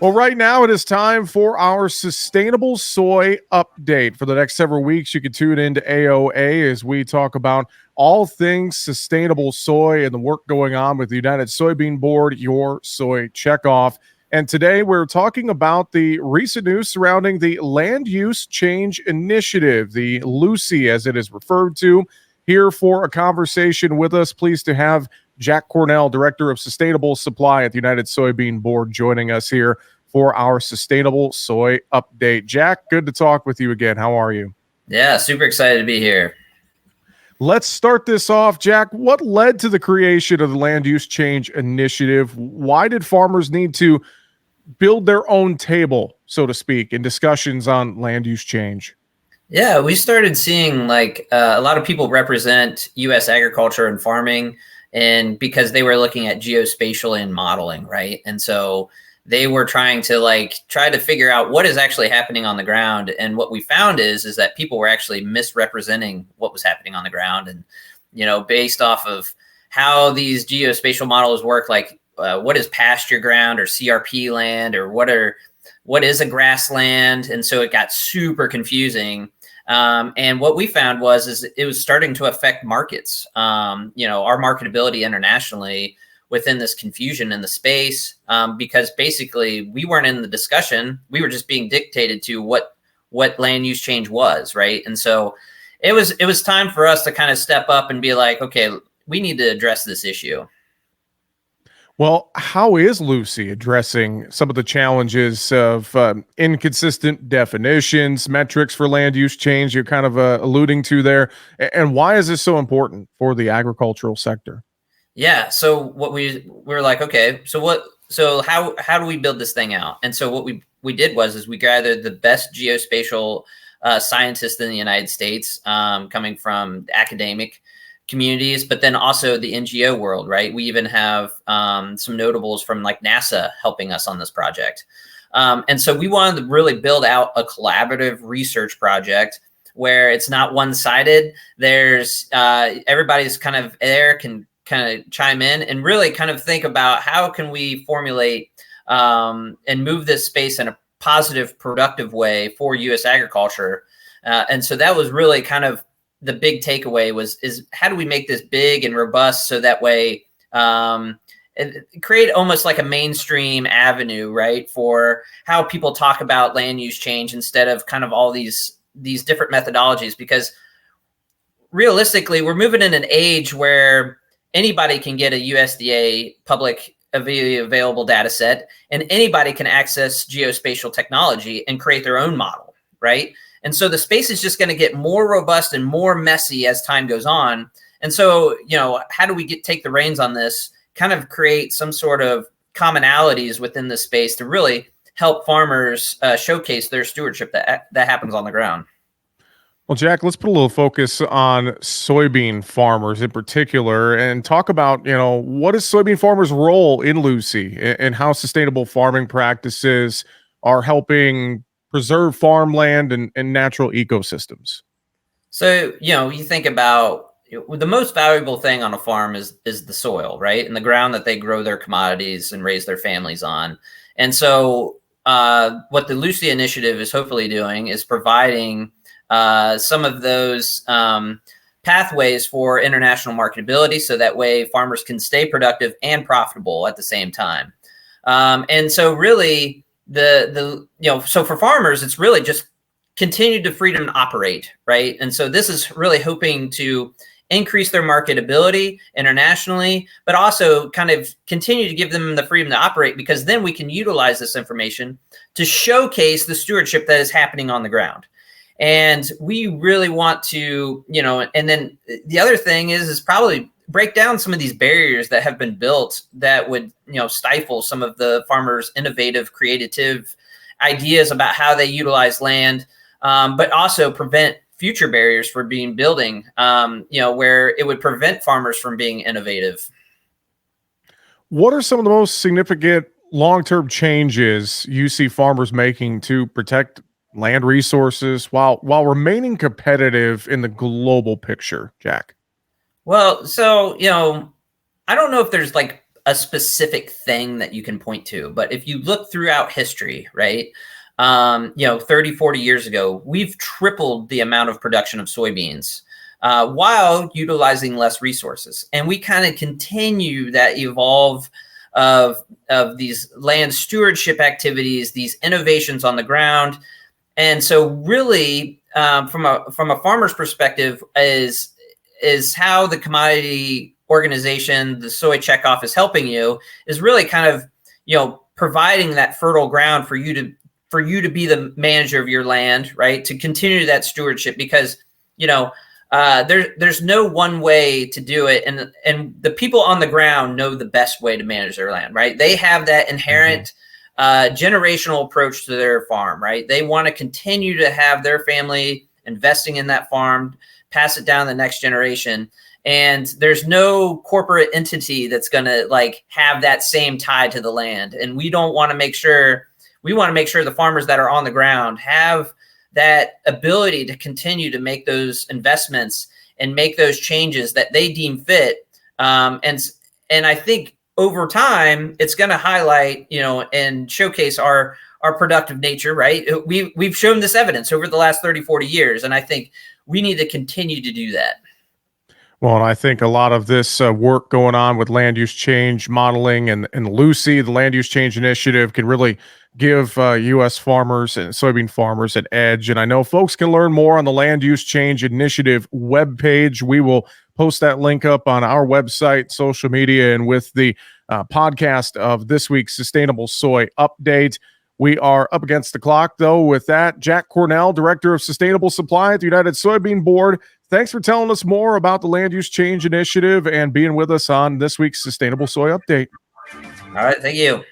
Well, right now it is time for our Sustainable Soy Update. For the next several weeks, you can tune into AOA as we talk about all things sustainable soy and the work going on with the United Soybean Board, your soy checkoff. And today we're talking about the recent news surrounding the Land Use Change Initiative, the LUCI as it is referred to. Here for a conversation with us, pleased to have Jack Cornell, Director of Sustainable Supply at the United Soybean Board, joining us here for our Sustainable Soy Update. Jack, good to talk with you again. How are you? Yeah, super excited to be here. Let's start this off, Jack. What led to the creation of the Land Use Change Initiative? Why did farmers need to build their own table, so to speak, in discussions on land use change? Yeah, we started seeing a lot of people represent U.S. agriculture and farming, and because they were looking at geospatial and modeling, right? And so they were trying to try to figure out what is actually happening on the ground. And what we found is that people were actually misrepresenting what was happening on the ground. And, based off of how these geospatial models work, what is pasture ground or CRP land, or what is a grassland? And so it got super confusing. And what we found is it was starting to affect markets, our marketability internationally within this confusion in the space, because basically we weren't in the discussion. We were just being dictated to what land use change was, right? And so it was time for us to kind of step up and be like, okay, we need to address this issue. Well, how is LUCI addressing some of the challenges of inconsistent definitions, metrics for land use change you're kind of alluding to there? And why is this so important for the agricultural sector? Yeah. So what we were like, okay, so how do we build this thing out? And so what we did is we gathered the best geospatial scientists in the United States, coming from academic communities, but then also the NGO world, right? We even have some notables from NASA helping us on this project. And so we wanted to really build out a collaborative research project where it's not one-sided. There's everybody's kind of there can kind of chime in and really kind of think about how can we formulate and move this space in a positive, productive way for U.S. agriculture. And so that was really kind of the big takeaway is how do we make this big and robust so that way and create almost like a mainstream avenue, right, for how people talk about land use change instead of kind of all these different methodologies. Because realistically, we're moving in an age where anybody can get a USDA public available data set, and anybody can access geospatial technology and create their own model, right? And so the space is just going to get more robust and more messy as time goes on. And so, how do we take the reins on this, kind of create some sort of commonalities within the space to really help farmers showcase their stewardship that happens on the ground? Well, Jack, let's put a little focus on soybean farmers in particular and talk about, what is soybean farmers' role in LUCI and how sustainable farming practices are helping preserve farmland and natural ecosystems. So, you think about the most valuable thing on a farm is the soil, right? And the ground that they grow their commodities and raise their families on. And so what the LUCI initiative is hopefully doing is providing some of those pathways for international marketability, so that way farmers can stay productive and profitable at the same time. And so really, so for farmers, it's really just continue to freedom to operate, right? And so this is really hoping to increase their marketability internationally, but also kind of continue to give them the freedom to operate, because then we can utilize this information to showcase the stewardship that is happening on the ground. And we really want to, and then the other thing is probably break down some of these barriers that have been built that would, stifle some of the farmers' innovative, creative ideas about how they utilize land, but also prevent future barriers for building, where it would prevent farmers from being innovative. What are some of the most significant long-term changes you see farmers making to protect land resources while remaining competitive in the global picture, Jack? Well, so, I don't know if there's a specific thing that you can point to. But if you look throughout history, right, 30, 40 years ago, we've tripled the amount of production of soybeans while utilizing less resources. And we kind of continue that evolve of these land stewardship activities, these innovations on the ground. And so really, from a farmer's perspective, is how the commodity organization, the Soy Checkoff, is helping you, is really kind of, providing that fertile ground for you to be the manager of your land, right? To continue that stewardship, because, there's no one way to do it. And the people on the ground know the best way to manage their land, right? They have that inherent generational approach to their farm, right? They want to continue to have their family investing in that farm, pass it down to the next generation. And there's no corporate entity that's going to have that same tie to the land. And we want to make sure the farmers that are on the ground have that ability to continue to make those investments and make those changes that they deem fit. And I think over time, it's going to highlight, and showcase our productive nature, right? We've shown this evidence over the last 30, 40 years. And I think we need to continue to do that. Well, and I think a lot of this work going on with land use change modeling and LUCI, the land use change initiative, can really give U.S. farmers and soybean farmers an edge. And I know folks can learn more on the Land Use Change Initiative webpage. We will post that link up on our website, social media, and with the podcast of this week's Sustainable Soy Update. We are up against the clock, though, with that. Jack Cornell, Director of Sustainable Supply at the United Soybean Board, thanks for telling us more about the Land Use Change Initiative and being with us on this week's Sustainable Soy Update. All right, thank you.